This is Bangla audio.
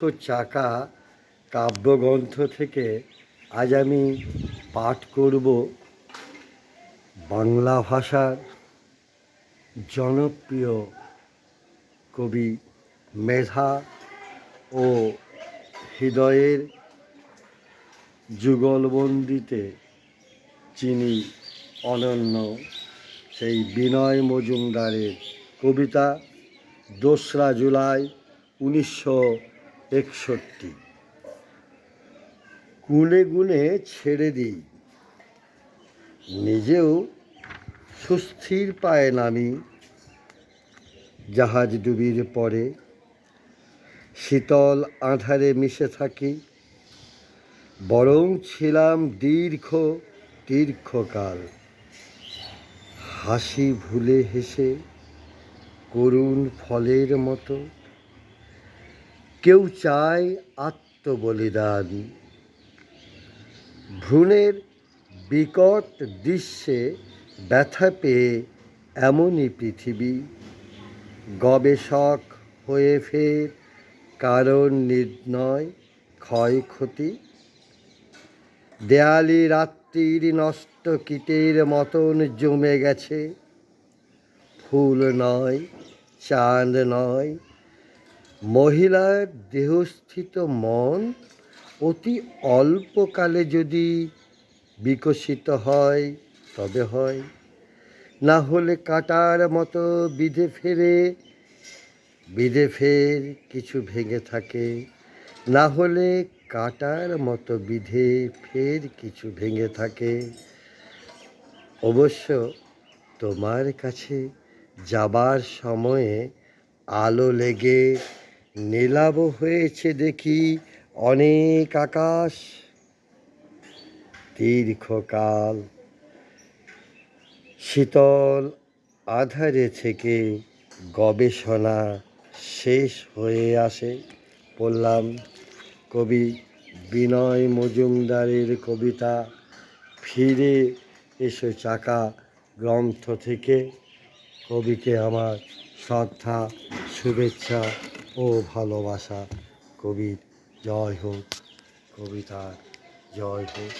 তো চাকা কাব্যগ্রন্থ থেকে আজ আমি পাঠ করব বাংলা ভাষার জনপ্রিয় কবি মেধা ও হৃদয়ের যুগলবন্দিতে যিনি অনন্য সেই বিনয় মজুমদারের কবিতা 2রা জুলাই 1961। গুনে গুনে ছেড়ে দিই, নিজেও সুস্থির পায়ে নামি। জাহাজ ডুবির পরে শীতল আঁধারে মিশে থাকি, বরং ছিলাম দীর্ঘকাল। হাসি ভুলে হেসে করুণ ফলের মতো কেউ চায় আত্মবলিদান। ভ্রূণের বিকট দৃশ্যে ব্যথা পেয়ে এমনই পৃথিবী, গবেষক হয়ে ফের কারণ নির্ণয় ক্ষয়ক্ষতি। দেয়ালি রাত্রির নষ্ট কীটের মতন জমে গেছে, ফুল নয়, চাঁদ নয়, মহিলার দেহস্থিত মন অতি অল্পকালে যদি বিকশিত হয় তবে হয়, না হলে কাঁটার মতো বিঁধে ফের কিছু ভেঙে থাকে, না হলে কাঁটার মতো বিঁধে ফের কিছু ভেঙে থাকে। অবশ্য তোমার কাছে যাবার সময়ে আলো লেগে নীলাভ হয়েছে দেখি অনেক আকাশ। দীর্ঘকাল শীতল আধারে থেকে গবেষণা শেষ হয়ে আসে। পড়লাম কবি বিনয় মজুমদারের কবিতা ফিরে এসো চাকা গ্রন্থ থেকে। কবিকে আমার শ্রদ্ধা, শুভেচ্ছা ও ভালোবাসা। কবির জয় হোক, কবিতার জয় হোক।